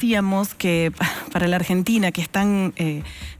Decíamos que para la Argentina, que es tan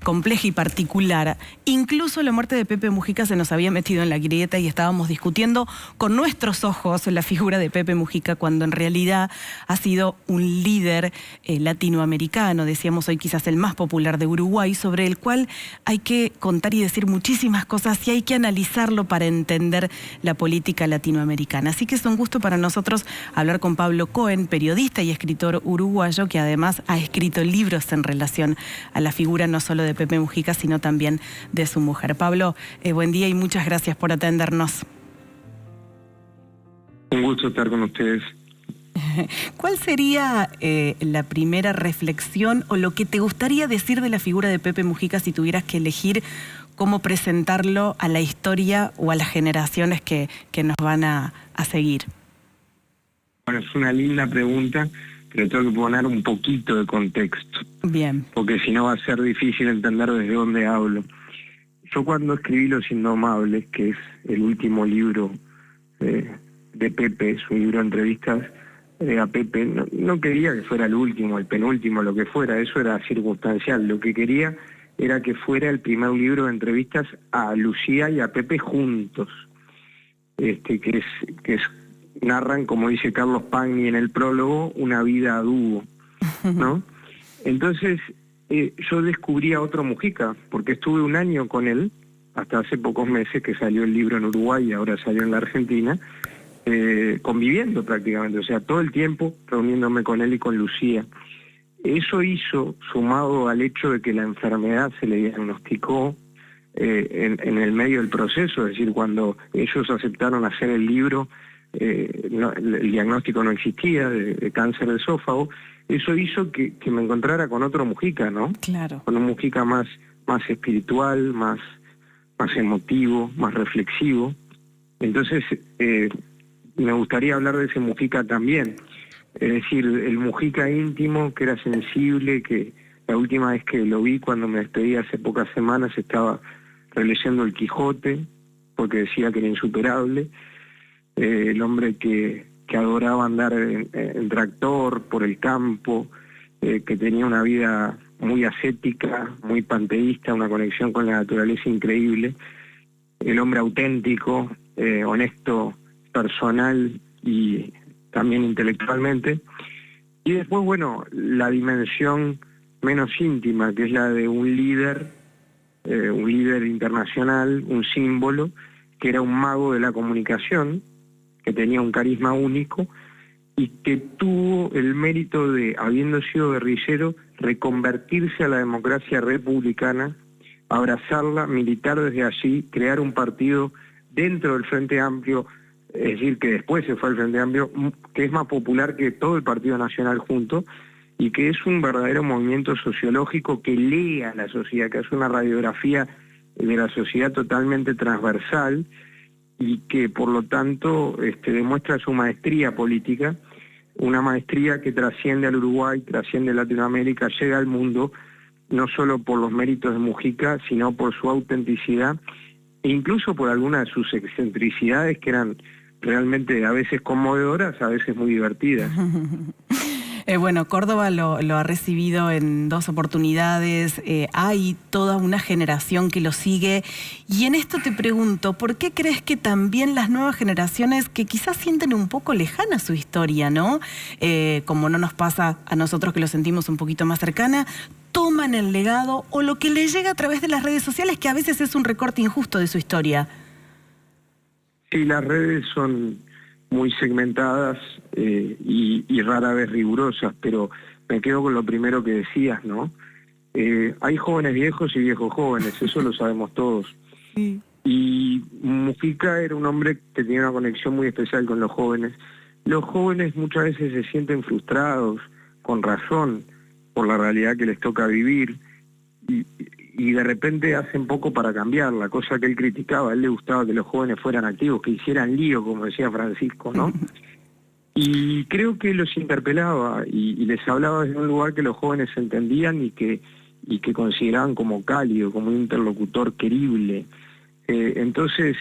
compleja y particular, incluso la muerte de Pepe Mujica se nos había metido en la grieta y estábamos discutiendo con nuestros ojos la figura de Pepe Mujica, cuando en realidad ha sido un líder latinoamericano, decíamos hoy quizás el más popular de Uruguay, sobre el cual hay que contar y decir muchísimas cosas y hay que analizarlo para entender la política latinoamericana. Así que es un gusto para nosotros hablar con Pablo Cohen, periodista y escritor uruguayo, que además ha escrito libros en relación a la figura no solo de Pepe Mujica, sino también de su mujer. Pablo, buen día y muchas gracias por atendernos. Un gusto estar con ustedes. ¿Cuál sería la primera reflexión o lo que te gustaría decir de la figura de Pepe Mujica si tuvieras que elegir cómo presentarlo a la historia o a las generaciones que nos van a seguir? Bueno, es una linda pregunta, pero tengo que poner un poquito de contexto. Bien. Porque si no va a ser difícil entender desde dónde hablo. Yo cuando escribí Los Indomables, que es el último libro de Pepe, es un libro de entrevistas a Pepe, no quería que fuera el último, el penúltimo, lo que fuera, eso era circunstancial. Lo que quería era que fuera el primer libro de entrevistas a Lucía y a Pepe juntos, que narran, como dice Carlos Pagni en el prólogo, una vida a dúo, ¿no? Entonces, yo descubrí a otro Mujica, porque estuve un año con él, hasta hace pocos meses que salió el libro en Uruguay y ahora salió en la Argentina, conviviendo prácticamente, o sea, todo el tiempo reuniéndome con él y con Lucía. Eso hizo, sumado al hecho de que la enfermedad se le diagnosticó en el medio del proceso, es decir, cuando ellos aceptaron hacer el libro, el diagnóstico no existía, de cáncer de esófago. Eso hizo que me encontrara con otro Mujica, ¿no? Claro. Con un Mujica más espiritual, más emotivo, más reflexivo. Entonces, me gustaría hablar de ese Mujica también. Es decir, el Mujica íntimo, que era sensible, que la última vez que lo vi, cuando me despedí hace pocas semanas, estaba releyendo El Quijote, porque decía que era insuperable. El hombre que adoraba andar en tractor por el campo, que tenía una vida muy ascética, muy panteísta, una conexión con la naturaleza increíble. El hombre auténtico, honesto, personal y también intelectualmente. Y después, bueno, la dimensión menos íntima, que es la de un líder internacional, un símbolo, que era un mago de la comunicación, que tenía un carisma único y que tuvo el mérito de, habiendo sido guerrillero, reconvertirse a la democracia republicana, abrazarla, militar desde allí, crear un partido dentro del Frente Amplio, es decir, que después se fue al Frente Amplio, que es más popular que todo el Partido Nacional junto, y que es un verdadero movimiento sociológico que lee a la sociedad, que hace una radiografía de la sociedad totalmente transversal, y que por lo tanto demuestra su maestría política, una maestría que trasciende al Uruguay, trasciende Latinoamérica, llega al mundo, no solo por los méritos de Mujica, sino por su autenticidad e incluso por algunas de sus excentricidades que eran realmente a veces conmovedoras, a veces muy divertidas. Bueno, Córdoba lo ha recibido en 2 oportunidades, hay toda una generación que lo sigue, y en esto te pregunto, ¿por qué crees que también las nuevas generaciones que quizás sienten un poco lejana su historia, ¿no? Como no nos pasa a nosotros que lo sentimos un poquito más cercana, toman el legado o lo que les llega a través de las redes sociales, que a veces es un recorte injusto de su historia? Sí, las redes son muy segmentadas y rara vez rigurosas, pero me quedo con lo primero que decías, ¿no? Hay jóvenes viejos y viejos jóvenes, eso lo sabemos todos. Sí. Y Mujica era un hombre que tenía una conexión muy especial con los jóvenes. Los jóvenes muchas veces se sienten frustrados, con razón, por la realidad que les toca vivir, y de repente hacen poco para cambiarla, cosa que él criticaba. A él le gustaba que los jóvenes fueran activos, que hicieran lío, como decía Francisco, ¿no? Y creo que los interpelaba y les hablaba desde un lugar que los jóvenes entendían y que consideraban como cálido, como un interlocutor querible. Entonces,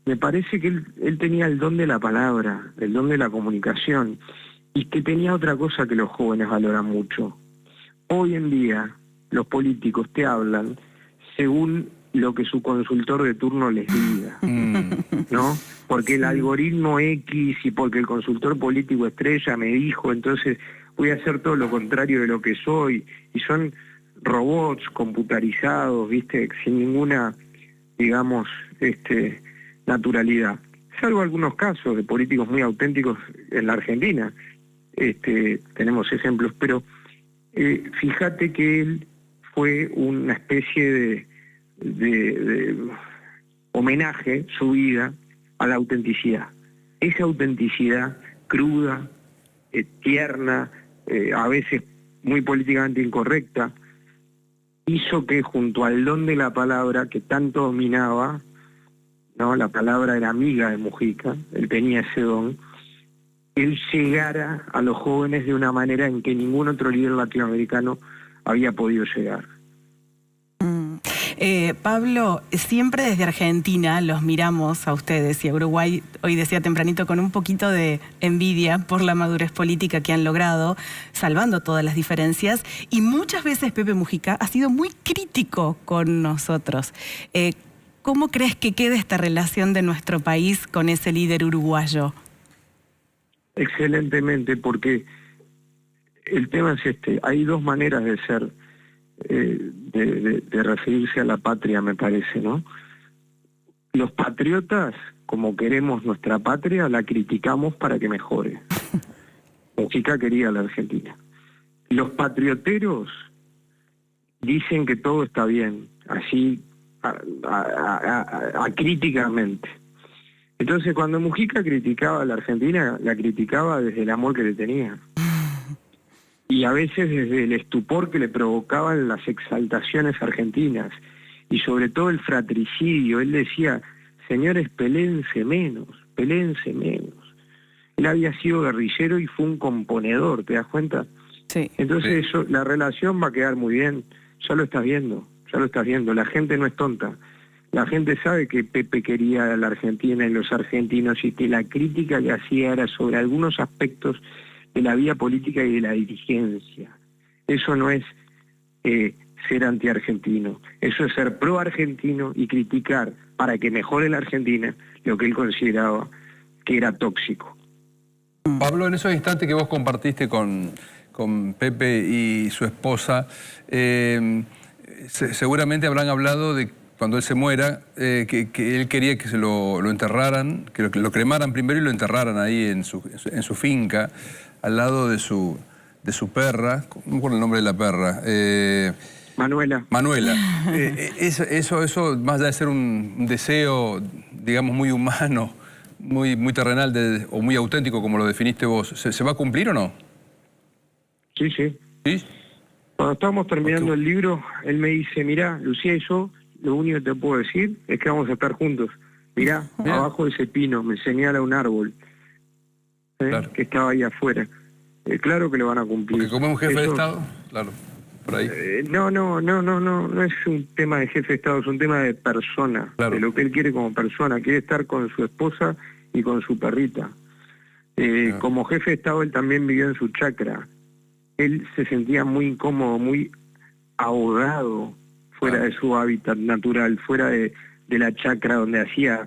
me parece que él tenía el don de la palabra, el don de la comunicación. y que tenía otra cosa que los jóvenes valoran mucho. Hoy en día los políticos te hablan según lo que su consultor de turno les diga, ¿no? Porque el algoritmo X y porque el consultor político estrella me dijo, entonces voy a hacer todo lo contrario de lo que soy. Y son robots computarizados, ¿viste? Sin ninguna, digamos, naturalidad. Salvo algunos casos de políticos muy auténticos en la Argentina. Tenemos ejemplos, pero fíjate que él fue una especie de homenaje, su vida, a la autenticidad. Esa autenticidad cruda, tierna, a veces muy políticamente incorrecta, hizo que junto al don de la palabra que tanto dominaba, ¿no? La palabra era amiga de Mujica, él tenía ese don, él llegara a los jóvenes de una manera en que ningún otro líder latinoamericano había podido llegar. Pablo, siempre desde Argentina los miramos a ustedes y a Uruguay, hoy decía tempranito, con un poquito de envidia por la madurez política que han logrado, salvando todas las diferencias, y muchas veces Pepe Mujica ha sido muy crítico con nosotros. ¿Cómo crees que queda esta relación de nuestro país con ese líder uruguayo? Excelentemente, porque el tema es hay dos maneras de ser, de referirse a la patria, me parece, ¿no? Los patriotas, como queremos nuestra patria, la criticamos para que mejore. Mujica quería la Argentina. Los patrioteros dicen que todo está bien, así acríticamente. Entonces, cuando Mujica criticaba a la Argentina, la criticaba desde el amor que le tenía. Y a veces desde el estupor que le provocaban las exaltaciones argentinas. Y sobre todo el fratricidio. Él decía, señores, peléense menos, peléense menos. Él había sido guerrillero y fue un componedor, ¿te das cuenta? Sí. Entonces eso, la relación va a quedar muy bien. Ya lo estás viendo, ya lo estás viendo. La gente no es tonta. La gente sabe que Pepe quería a la Argentina y los argentinos y que la crítica que hacía era sobre algunos aspectos de la vida política y de la dirigencia. Eso no es ser anti-argentino, eso es ser pro-argentino y criticar para que mejore la Argentina lo que él consideraba que era tóxico. Pablo, en esos instantes que vos compartiste con Pepe y su esposa, seguramente habrán hablado de cuando él se muera, que él quería que se lo enterraran, que lo cremaran primero y lo enterraran ahí en su finca, al lado de su perra, no me acuerdo el nombre de la perra. Manuela. Eso, más allá de ser un deseo, digamos, muy humano, muy terrenal o muy auténtico, como lo definiste vos, ¿se va a cumplir o no? Sí, sí. ¿Sí? Cuando estábamos terminando el libro, él me dice, mirá, Lucía y yo, lo único que te puedo decir es que vamos a estar juntos. Mirá, abajo de ese pino, me señala un árbol, claro, que estaba ahí afuera. Claro que lo van a cumplir. Porque como es un jefe de Estado, claro, por ahí. No es un tema de jefe de Estado, es un tema de persona, claro, de lo que él quiere como persona. Quiere estar con su esposa y con su perrita. Como jefe de Estado él también vivió en su chacra. Él se sentía muy incómodo, muy ahogado fuera de su hábitat natural, fuera de la chacra donde hacía,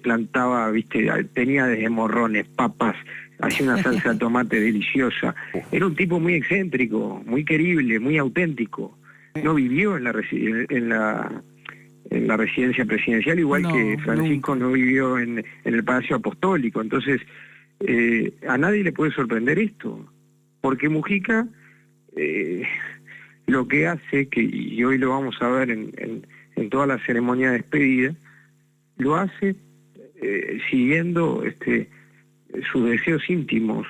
plantaba, viste, tenía desde morrones, papas, hacía una salsa de tomate deliciosa. Era un tipo muy excéntrico, muy querible, muy auténtico. No vivió en la residencia presidencial, igual que Francisco no vivió en el Palacio Apostólico. Entonces, a nadie le puede sorprender esto, porque Mujica lo que hace, y hoy lo vamos a ver en toda la ceremonia de despedida, lo hace siguiendo sus deseos íntimos,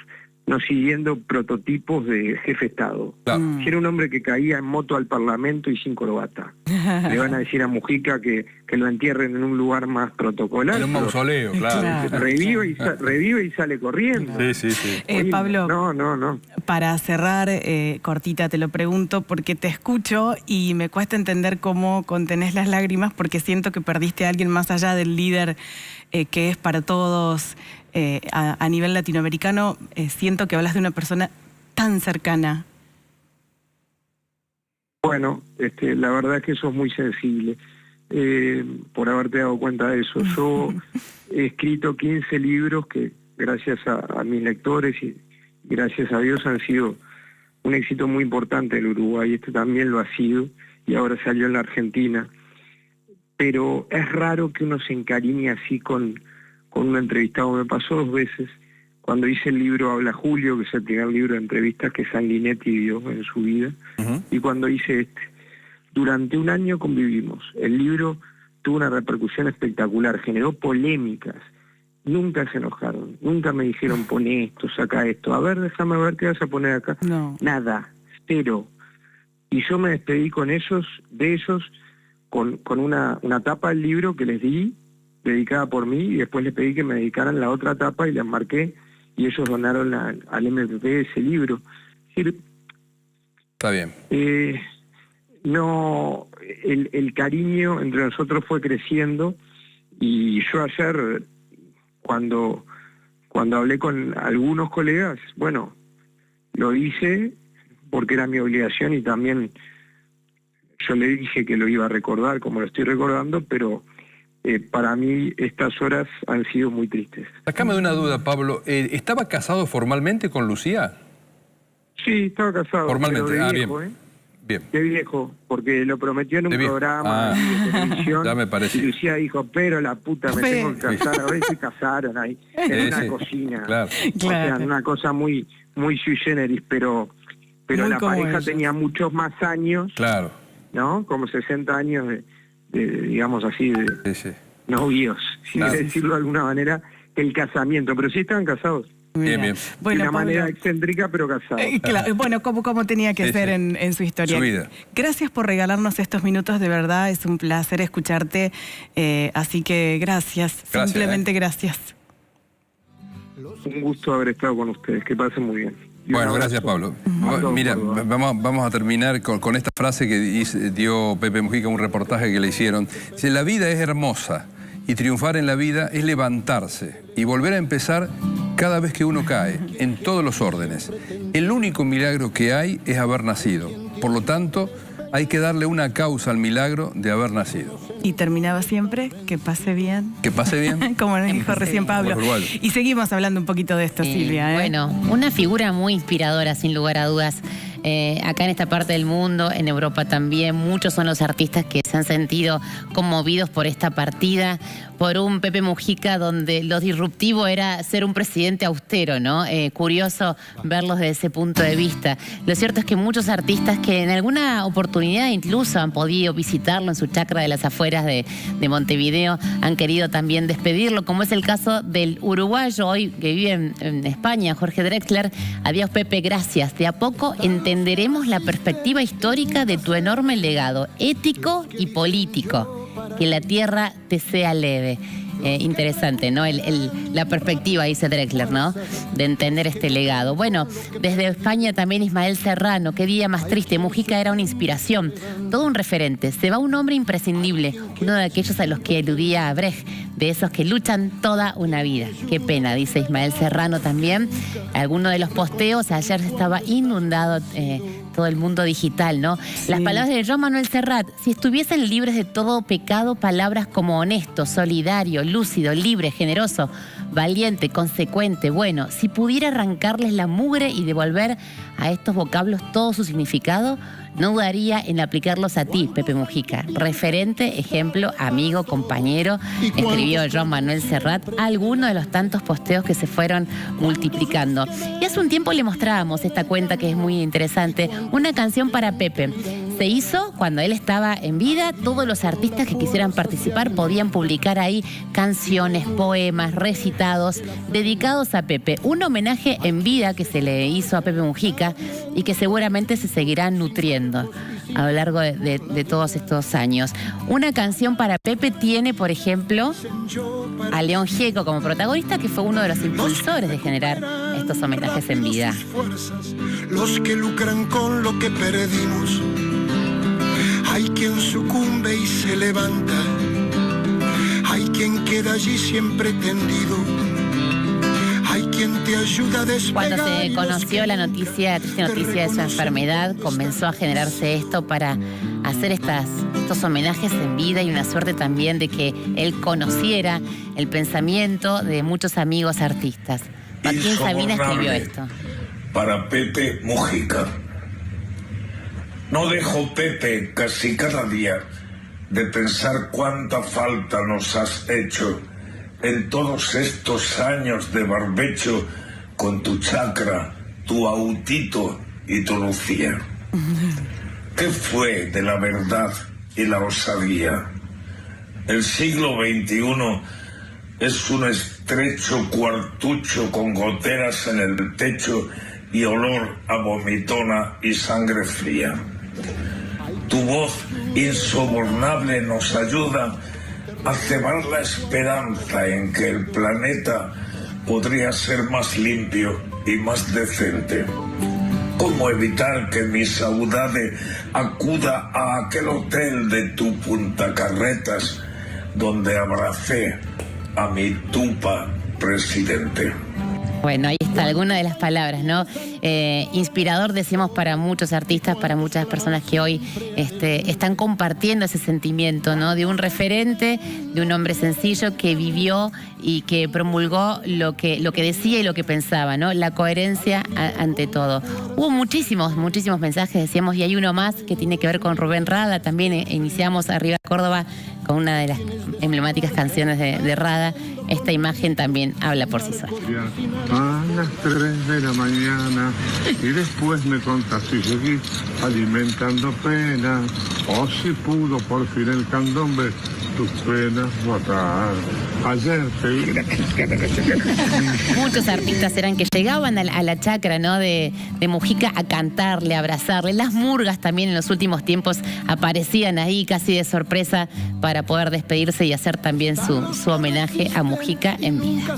no siguiendo prototipos de jefe de Estado. Claro. Si era un hombre que caía en moto al Parlamento y sin corbata. Le van a decir a Mujica que lo entierren en un lugar más protocolar. En un mausoleo, claro. Revive y sale corriendo. Sí. Oye, Pablo, no. Para cerrar, cortita, te lo pregunto, porque te escucho y me cuesta entender cómo contenés las lágrimas, porque siento que perdiste a alguien más allá del líder que es para todos a nivel latinoamericano. Siento que hablas de una persona tan cercana. Bueno, la verdad es que eso es muy sensible, por haberte dado cuenta de eso. Yo he escrito 15 libros que, gracias a mis lectores y gracias a Dios, han sido un éxito muy importante en Uruguay. Este también lo ha sido, y ahora salió en la Argentina. Pero es raro que uno se encariñe así con un entrevistado. Me pasó 2 veces. Cuando hice el libro Habla Julio, que es el primer libro de entrevistas que Sanguinetti dio en su vida, y cuando hice durante un año convivimos. El libro tuvo una repercusión espectacular, generó polémicas. Nunca se enojaron, nunca me dijeron poné esto, saca esto, a ver, déjame ver qué vas a poner acá. No. Nada, cero. Y yo me despedí de ellos, con una tapa del libro que les di, dedicada por mí, y después les pedí que me dedicaran la otra tapa y les marqué, y ellos donaron al MPP ese libro. Es decir, está bien. No, el cariño entre nosotros fue creciendo, y yo ayer, cuando hablé con algunos colegas, bueno, lo hice porque era mi obligación, y también yo le dije que lo iba a recordar como lo estoy recordando, pero para mí estas horas han sido muy tristes. Sácame de una duda, Pablo. ¿Estaba casado formalmente con Lucía? Sí, estaba casado. Formalmente, pero de viejo, bien. Bien. De viejo, porque lo prometió en un programa de televisión. Ya me parece. Y Lucía dijo, pero la puta, me tengo que casar. A ver si casaron ahí, en una cocina. Claro. O sea, una cosa muy sui generis, pero la pareja tenía muchos más años. Claro. ¿No? Como 60 años de digamos así, de novios, si quiere decirlo de alguna manera, el casamiento. Pero sí estaban casados. Bien, bien. Bueno, de una manera excéntrica, pero casada. Claro, bueno, como tenía que ser en su historia. Su vida. Gracias por regalarnos estos minutos, de verdad, es un placer escucharte. Así que gracias, simplemente gracias. Un gusto haber estado con ustedes, que pasen muy bien. Bueno, gracias, Pablo. Mira, vamos a terminar con esta frase que dio Pepe Mujica en un reportaje que le hicieron. Dice, la vida es hermosa y triunfar en la vida es levantarse y volver a empezar cada vez que uno cae, en todos los órdenes. El único milagro que hay es haber nacido. Por lo tanto, hay que darle una causa al milagro de haber nacido. Y terminaba siempre, que pase bien. Que pase bien. Como nos dijo recién Pablo. Y seguimos hablando un poquito de esto, Silvia. Bueno, una figura muy inspiradora, sin lugar a dudas. Acá en esta parte del mundo, en Europa también, muchos son los artistas que se han sentido conmovidos por esta partida, por un Pepe Mujica donde lo disruptivo era ser un presidente austero, ¿no? Curioso verlos desde ese punto de vista. Lo cierto es que muchos artistas que en alguna oportunidad incluso han podido visitarlo en su chacra de las afueras de Montevideo, han querido también despedirlo, como es el caso del uruguayo hoy que vive en España, Jorge Drexler. Adiós, Pepe, gracias. De a poco entenderemos la perspectiva histórica de tu enorme legado ético y político. Que la tierra te sea leve. Interesante, ¿no? La perspectiva, dice Drexler, ¿no? De entender este legado. Bueno, desde España también Ismael Serrano. Qué día más triste. Mujica era una inspiración, todo un referente. Se va un hombre imprescindible, uno de aquellos a los que eludía a Brecht, de esos que luchan toda una vida. Qué pena, dice Ismael Serrano también. Alguno de los posteos, ayer estaba inundado todo el mundo digital, ¿no? Sí. Las palabras de Joan Manuel Serrat: si estuviesen libres de todo pecado, palabras como honesto, solidario, lúcido, libre, generoso, valiente, consecuente, bueno, si pudiera arrancarles la mugre y devolver a estos vocablos todo su significado, no dudaría en aplicarlos a ti, Pepe Mujica. Referente, ejemplo, amigo, compañero, escribió Joan Manuel Serrat algunos de los tantos posteos que se fueron multiplicando. Y hace un tiempo le mostrábamos esta cuenta que es muy interesante, una canción para Pepe. Se hizo cuando él estaba en vida, todos los artistas que quisieran participar podían publicar ahí canciones, poemas, recitados dedicados a Pepe. Un homenaje en vida que se le hizo a Pepe Mujica y que seguramente se seguirá nutriendo a lo largo de todos estos años. Una canción para Pepe tiene, por ejemplo, a León Gieco como protagonista, que fue uno de los impulsores de generar estos homenajes en vida. Los que lucran con lo que perdimos. Hay quien sucumbe y se levanta. Hay quien queda allí siempre tendido. quien te ayuda a despegar. Cuando se conoció la noticia, triste noticia de su enfermedad, comenzó a generarse esto para hacer estos homenajes en vida, y una suerte también de que él conociera el pensamiento de muchos amigos artistas. Joaquín Sabina escribió esto. Para Pepe Mujica. No dejo, Pepe, casi cada día de pensar cuánta falta nos has hecho en todos estos años de barbecho con tu chacra, tu autito y tu Lucía. ¿Qué fue de la verdad y la osadía? El siglo XXI es un estrecho cuartucho con goteras en el techo y olor a vomitona y sangre fría. Tu voz insobornable nos ayuda a cebar la esperanza en que el planeta podría ser más limpio y más decente. ¿Cómo evitar que mi saudade acuda a aquel hotel de tu Punta Carretas donde abracé a mi tupa presidente? Bueno, ahí está alguna de las palabras, ¿no? Inspirador, decimos, para muchos artistas, para muchas personas que hoy están compartiendo ese sentimiento, ¿no? De un referente, de un hombre sencillo que vivió y que promulgó lo que decía y lo que pensaba, ¿no? La coherencia ante todo. Hubo muchísimos mensajes, decíamos, y hay uno más que tiene que ver con Rubén Rada. También iniciamos Arriba Córdoba con una de las emblemáticas canciones de Rada. Esta imagen también habla por sí sola. A las 3 de la mañana y después me contás si seguís alimentando penas o si pudo por fin el candombe tus penas botar. Ayer te vi. Muchos artistas eran que llegaban a la chacra, ¿no? de Mujica a cantarle, a abrazarle. Las murgas también en los últimos tiempos aparecían ahí casi de sorpresa para poder despedirse y hacer también su homenaje a Mujica en vida.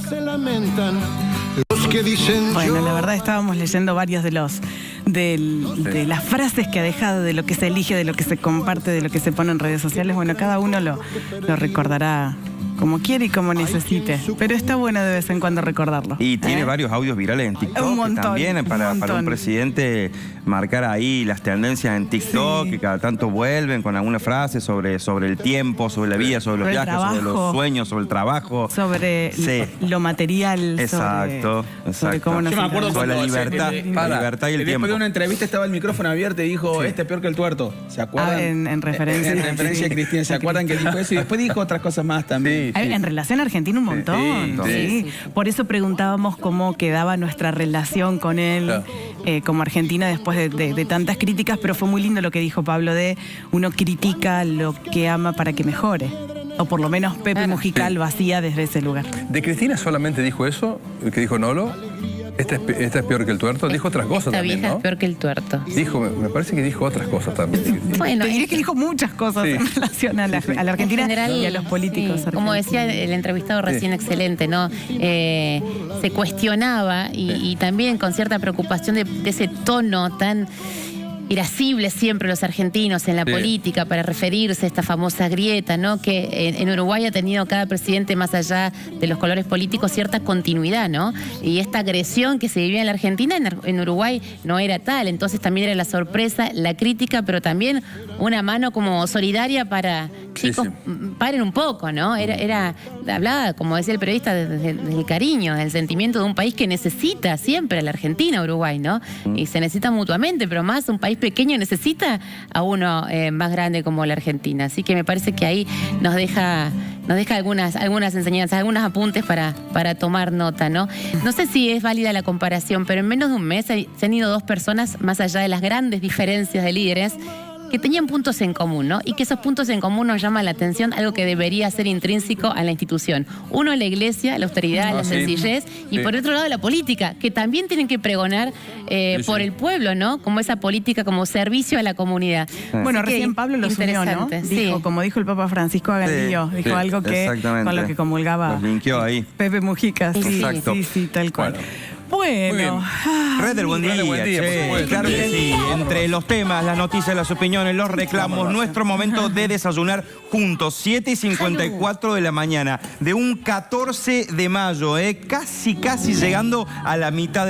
Bueno, la verdad estábamos leyendo varios de las frases que ha dejado, de lo que se elige, de lo que se comparte, de lo que se pone en redes sociales. Bueno, cada uno lo recordará como quiere y como necesite. Pero está bueno de vez en cuando recordarlo. Y tiene varios audios virales en TikTok. Un montón, también para un presidente marcar ahí las tendencias en TikTok, sí, que cada tanto vuelven con alguna frase sobre el tiempo, sobre la vida, sobre los viajes, sobre los sueños, sobre el trabajo. Sobre lo material. Exacto. Sobre cómo nos sobre la libertad, la libertad y el tiempo. Después de una entrevista estaba el micrófono abierto y dijo, sí, este es peor que el tuerto. ¿Se acuerdan? En referencia. En referencia a Cristina. ¿Se acuerdan que dijo eso? Y después dijo otras cosas más también. Sí. En relación a Argentina un montón. Sí. Por eso preguntábamos cómo quedaba nuestra relación con él, claro, como Argentina después de tantas críticas, pero fue muy lindo lo que dijo Pablo de uno critica lo que ama para que mejore. O por lo menos Pepe Mujica lo hacía desde ese lugar. ¿De Cristina solamente dijo eso? ¿El que dijo Nolo? Esta es peor que el tuerto. Dijo otras cosas también, ¿no? Esta vieja es peor que el tuerto. Dijo, me parece que dijo otras cosas también. Bueno, y es que dijo muchas cosas en relación a la Argentina general, y a los políticos. Sí, como decía el entrevistado recién, excelente, ¿no? Se cuestionaba y también con cierta preocupación de ese tono tan irascibles siempre los argentinos en la política para referirse a esta famosa grieta, ¿no? Que en Uruguay ha tenido cada presidente, más allá de los colores políticos, cierta continuidad, ¿no? Y esta agresión que se vivía en la Argentina, en Uruguay no era tal. Entonces también era la sorpresa, la crítica, pero también una mano como solidaria para... Chicos, paren un poco, ¿no? Hablaba, como decía el periodista, del cariño, del sentimiento de un país que necesita siempre a la Argentina, Uruguay, ¿no? Y se necesita mutuamente, pero más un país pequeño necesita a uno más grande como la Argentina. Así que me parece que ahí nos deja algunas enseñanzas, algunos apuntes para tomar nota, ¿no? No sé si es válida la comparación, pero en menos de un mes se han ido dos personas, más allá de las grandes diferencias de líderes, que tenían puntos en común, ¿no? Y que esos puntos en común nos llaman la atención, algo que debería ser intrínseco a la institución. Uno, la iglesia, la austeridad, la sencillez, y por otro lado la política, que también tienen que pregonar por el pueblo, ¿no? Como esa política, como servicio a la comunidad. Bueno, recién Pablo lo unió, ¿no? Dijo, como dijo el Papa Francisco, hagan lío. Dijo algo que con lo que comulgaba los linkeó ahí. Pepe Mujica. Exacto. Sí, tal cual. Bueno. Bueno. Red del buen día, Red del buen día, por che, supuesto. claro que sí. Entre los temas, las noticias, las opiniones, los reclamos, nuestro momento de desayunar juntos, 7:54 de la mañana, de un 14 de mayo, casi llegando a la mitad de